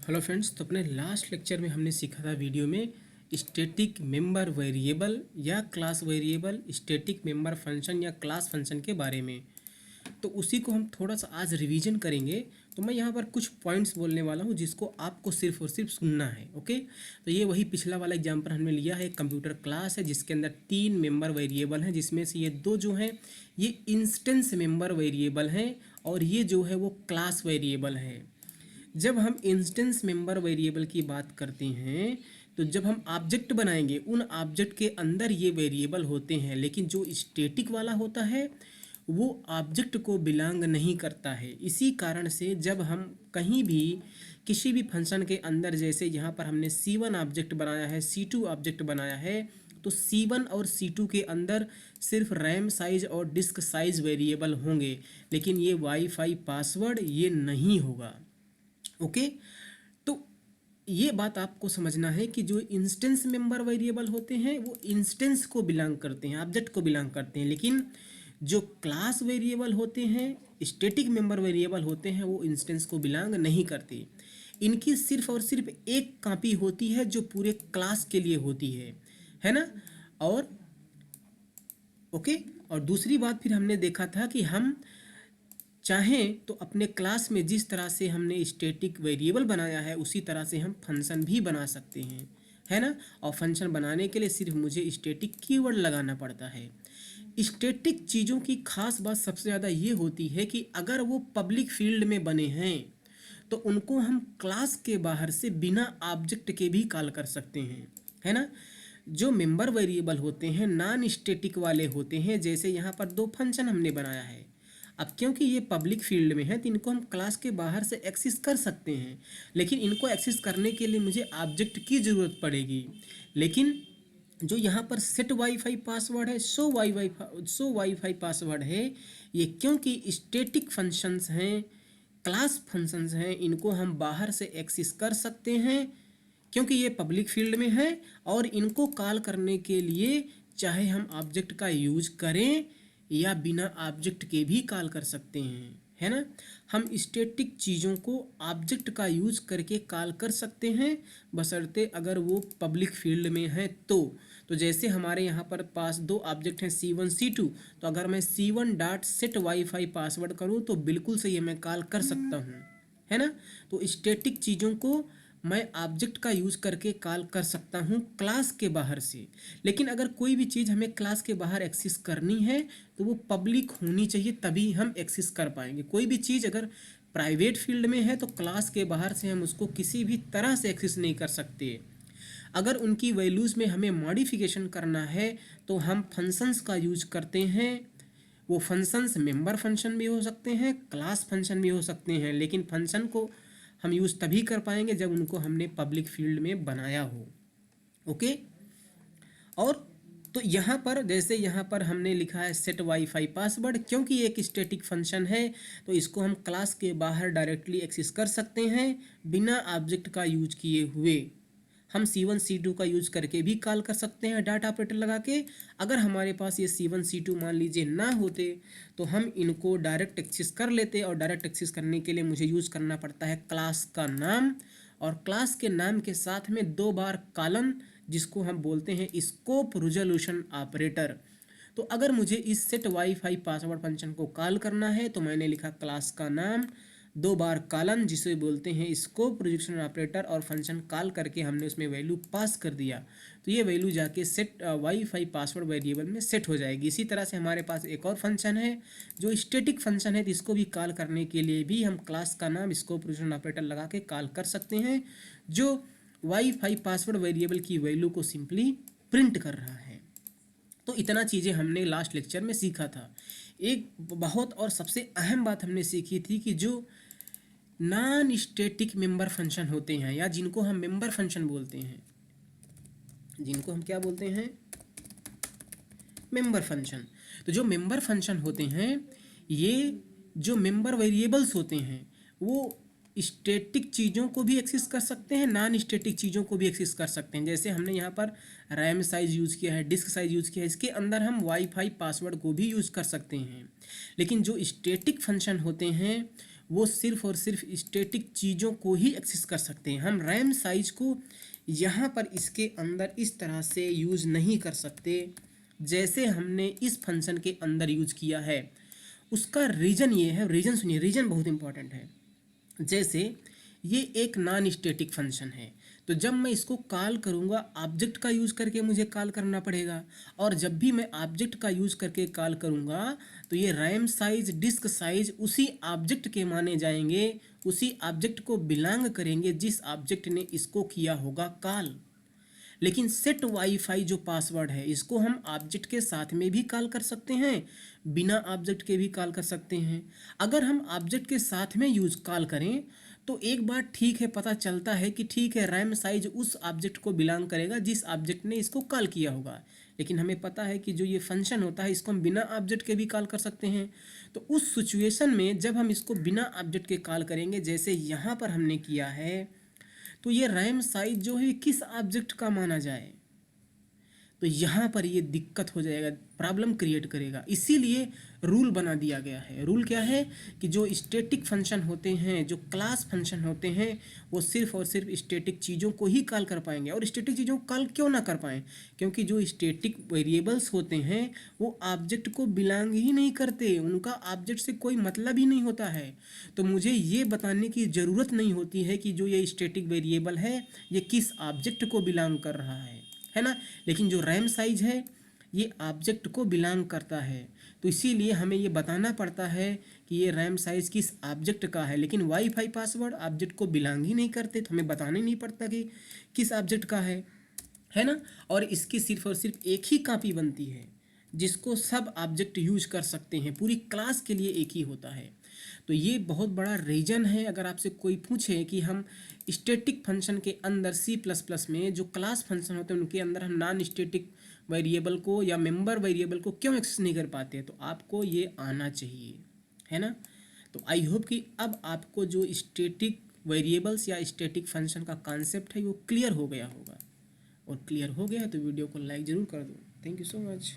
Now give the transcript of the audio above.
Hello friends, तो अपने last lecture में हमने सीखा था वीडियो में स्टैटिक मेंबर वेरिएबल या class variable, static member function या क्लास फंक्शन के बारे में। तो उसी को हम थोड़ा सा आज रिवीजन करेंगे। तो मैं यहाँ पर कुछ पॉइंट्स बोलने वाला हूँ जिसको आपको सिर्फ और सिर्फ सुनना है। ओके, तो ये वही पिछला वाला एग्जाम्पल हमने लिया है। कंप्यूटर क्लास है जिसके अंदर 3 मेंबर वेरिएबल हैं, जिसमें से ये 2 जो हैं ये इंस्टेंस मेंबर वेरिएबल हैं और ये जो है वो क्लास वेरिएबल है। जब हम इंस्टेंस मेंबर वेरिएबल की बात करते हैं तो जब हम ऑब्जेक्ट बनाएंगे उन ऑब्जेक्ट के अंदर ये वेरिएबल होते हैं, लेकिन जो स्टैटिक वाला होता है वो ऑब्जेक्ट को बिलोंग नहीं करता है। इसी कारण से जब हम कहीं भी किसी भी फंक्शन के अंदर, जैसे यहाँ पर हमने C1 ऑब्जेक्ट बनाया है, C2 ऑब्जेक्ट बनाया है, तो C1 और C2 के अंदर सिर्फ रैम साइज और डिस्क साइज वेरिएबल होंगे, लेकिन ये वाईफाई पासवर्ड ये नहीं होगा। ओके, तो ये बात आपको समझना है कि जो इंस्टेंस मेंबर वेरिएबल होते हैं वो इंस्टेंस को बिलोंग करते हैं, ऑब्जेक्ट को बिलोंग करते हैं, लेकिन जो क्लास वेरिएबल होते हैं, स्टैटिक मेंबर वेरिएबल होते हैं, वो इंस्टेंस को बिलोंग नहीं करते। इनकी सिर्फ और सिर्फ एक कॉपी होती है जो पूरे क्लास के लिए होती है ना। और ओके, और दूसरी बात फिर हमने देखा था कि हम चाहें तो अपने क्लास में जिस तरह से हमने स्टैटिक वेरिएबल बनाया है उसी तरह से हम फंक्शन भी बना सकते हैं, है ना। और फंक्शन बनाने के लिए सिर्फ मुझे स्टैटिक कीवर्ड लगाना पड़ता है। स्टैटिक चीज़ों की खास बात सबसे ज़्यादा ये होती है कि अगर वो पब्लिक फील्ड में बने हैं तो उनको हम क्लास के बाहर से बिना ऑब्जेक्ट के भी कॉल कर सकते हैं, है ना। जो मेंबर वेरिएबल होते हैं नॉन स्टैटिक वाले होते हैं, जैसे यहाँ पर 2 फंक्शन हमने बनाया है। अब क्योंकि ये पब्लिक फील्ड में है तो इनको हम क्लास के बाहर से एक्सेस कर सकते हैं, लेकिन इनको एक्सेस करने के लिए मुझे ऑब्जेक्ट की ज़रूरत पड़ेगी। लेकिन जो यहाँ पर सेट वाईफाई पासवर्ड है, सो वाईफाई पासवर्ड है, ये क्योंकि स्टैटिक फंक्शंस हैं, क्लास फंक्शंस हैं, इनको हम बाहर से एक्सेस कर सकते हैं क्योंकि ये पब्लिक फील्ड में है। और इनको कॉल करने के लिए चाहे हम ऑब्जेक्ट का यूज करें या बिना ऑब्जेक्ट के भी कॉल कर सकते हैं, है ना। हम स्टैटिक चीज़ों को ऑब्जेक्ट का यूज करके कॉल कर सकते हैं बशर्ते अगर वो पब्लिक फील्ड में है तो जैसे हमारे यहाँ पर पास 2 ऑब्जेक्ट हैं C1 C2, तो अगर मैं C1 dot set wifi password करूँ तो बिल्कुल सही है, मैं कॉल कर सकता हूँ, है ना। तो स्टैटिक चीज़ों को मैं ऑब्जेक्ट का यूज़ करके कॉल कर सकता हूँ क्लास के बाहर से। लेकिन अगर कोई भी चीज़ हमें क्लास के बाहर एक्सेस करनी है तो वो पब्लिक होनी चाहिए, तभी हम एक्सेस कर पाएंगे। कोई भी चीज़ अगर प्राइवेट फील्ड में है तो क्लास के बाहर से हम उसको किसी भी तरह से एक्सेस नहीं कर सकते। अगर उनकी वैल्यूज़ में हमें मॉडिफिकेशन करना है तो हम फंक्शंस का यूज करते हैं। वो फंक्शंस मेंबर फंक्शन भी हो सकते हैं, क्लास फंक्शन भी हो सकते हैं, लेकिन फंक्शन को हम यूज़ तभी कर पाएंगे जब उनको हमने पब्लिक फील्ड में बनाया हो। ओके, और तो यहाँ पर जैसे यहाँ पर हमने लिखा है सेट वाईफाई पासवर्ड, क्योंकि एक स्टैटिक फंक्शन है तो इसको हम क्लास के बाहर डायरेक्टली एक्सेस कर सकते हैं बिना ऑब्जेक्ट का यूज किए हुए। हम C1 C2 का यूज करके भी कॉल कर सकते हैं डाटा ऑपरेटर लगा के। अगर हमारे पास ये C1 C2 मान लीजिए ना होते तो हम इनको डायरेक्ट एक्सेस कर लेते, और डायरेक्ट एक्सेस करने के लिए मुझे यूज़ करना पड़ता है क्लास का नाम, और क्लास के नाम के साथ में 2 बार कॉलन, जिसको हम बोलते हैं स्कोप रिजोल्यूशन ऑपरेटर। तो अगर मुझे इस सेट वाईफाई पासवर्ड फंक्शन को कॉल करना है तो मैंने लिखा क्लास का नाम 2 बार कॉलन, जिसे बोलते हैं स्कोप रिजोल्यूशन ऑपरेटर, और फंक्शन कॉल करके हमने उसमें वैल्यू पास कर दिया तो ये वैल्यू जाके सेट वाईफाई पासवर्ड वेरिएबल में सेट हो जाएगी। इसी तरह से हमारे पास एक और फंक्शन है जो स्टैटिक फंक्शन है, तो इसको भी कॉल करने के लिए भी हम क्लास का नाम स्कोप रिजोल्यूशन ऑपरेटर लगा के कॉल कर सकते हैं, जो वाईफाई पासवर्ड वेरिएबल की वैल्यू को सिंपली प्रिंट कर रहा है। तो इतना चीज़ें हमने लास्ट लेक्चर में सीखा था। एक बहुत और सबसे अहम बात हमने सीखी थी कि जो नॉन स्टैटिक मेंबर फंक्शन होते हैं या जिनको हम मेंबर फंक्शन बोलते हैं, जिनको हम क्या बोलते हैं, मेंबर फंक्शन। तो जो मेंबर फंक्शन होते हैं ये जो मेंबर वेरिएबल्स होते हैं वो स्टैटिक चीज़ों को भी एक्सेस कर सकते हैं, नॉन स्टैटिक चीज़ों को भी एक्सेस कर सकते हैं। जैसे हमने यहाँ पर रैम साइज़ यूज़ किया है, डिस्क साइज़ यूज़ किया है, इसके अंदर हम वाईफाई पासवर्ड को भी यूज़ कर सकते हैं। लेकिन जो स्टैटिक फंक्शन होते हैं वो सिर्फ और सिर्फ स्टैटिक चीज़ों को ही एक्सेस कर सकते हैं। हम रैम साइज को यहाँ पर इसके अंदर इस तरह से यूज़ नहीं कर सकते जैसे हमने इस फंक्शन के अंदर यूज़ किया है। उसका रीज़न ये है, रीज़न सुनिए, रीज़न बहुत इंपॉर्टेंट है। जैसे ये एक नॉन स्टैटिक फंक्शन है, तो जब मैं इसको कॉल करूँगा ऑब्जेक्ट का यूज़ करके मुझे कॉल करना पड़ेगा, और जब भी मैं ऑब्जेक्ट का यूज़ करके कॉल करूँगा तो ये रैम साइज, डिस्क साइज उसी ऑब्जेक्ट के माने जाएंगे, उसी ऑब्जेक्ट को बिलोंग करेंगे जिस ऑब्जेक्ट ने इसको किया होगा कॉल। लेकिन सेट वाईफाई जो पासवर्ड है इसको हम ऑब्जेक्ट के साथ में भी कॉल कर सकते हैं, बिना ऑब्जेक्ट के भी कॉल कर सकते हैं। अगर हम ऑब्जेक्ट के साथ में यूज़ कॉल करें तो एक बार ठीक है, पता चलता है कि ठीक है रैम साइज उस ऑब्जेक्ट को बिलोंग करेगा जिस ऑब्जेक्ट ने इसको कॉल किया होगा। लेकिन हमें पता है कि जो ये फंक्शन होता है इसको हम बिना ऑब्जेक्ट के भी कॉल कर सकते हैं। तो उस सिचुएशन में जब हम इसको बिना ऑब्जेक्ट के कॉल करेंगे जैसे यहाँ पर हमने किया है, तो ये रैम साइज जो है किस ऑब्जेक्ट का माना जाए, तो यहाँ पर ये दिक्कत हो जाएगा, प्रॉब्लम क्रिएट करेगा। इसीलिए रूल बना दिया गया है। रूल क्या है कि जो स्टैटिक फंक्शन होते हैं, जो क्लास फंक्शन होते हैं, वो सिर्फ और सिर्फ स्टैटिक चीज़ों को ही कॉल कर पाएंगे। और स्टैटिक चीज़ों को कॉल क्यों ना कर पाएँ, क्योंकि जो स्टैटिक वेरिएबल्स होते हैं वो ऑब्जेक्ट को बिलोंग ही नहीं करते, उनका ऑब्जेक्ट से कोई मतलब ही नहीं होता है। तो मुझे ये बताने की ज़रूरत नहीं होती है कि जो ये स्टैटिक वेरिएबल है ये किस ऑब्जेक्ट को बिलोंग कर रहा है ना। लेकिन जो रैम साइज है ये ऑब्जेक्ट को बिलोंग करता है, तो इसीलिए हमें ये बताना पड़ता है कि ये रैम साइज किस ऑब्जेक्ट का है। लेकिन वाईफाई पासवर्ड ऑब्जेक्ट को बिलोंग ही नहीं करते, तो हमें बताना ही नहीं पड़ता कि किस ऑब्जेक्ट का है ना। और इसकी सिर्फ और सिर्फ एक ही कॉपी बनती है जिसको सब ऑब्जेक्ट यूज कर सकते हैं, पूरी क्लास के लिए एक ही होता है। तो ये बहुत बड़ा रीजन है। अगर आपसे कोई पूछे कि हम स्टैटिक फंक्शन के अंदर C++ में जो क्लास फंक्शन होते हैं उनके अंदर हम नॉन स्टैटिक वेरिएबल को या मेंबर वेरिएबल को क्यों एक्सेस नहीं कर पाते, तो आपको ये आना चाहिए, है ना। तो आई होप कि अब आपको जो स्टैटिक वेरिएबल्स या स्टैटिक फंक्शन का कॉन्सेप्ट है वो क्लियर हो गया होगा, और क्लियर हो गया है तो वीडियो को लाइक ज़रूर कर दो। Thank you so much.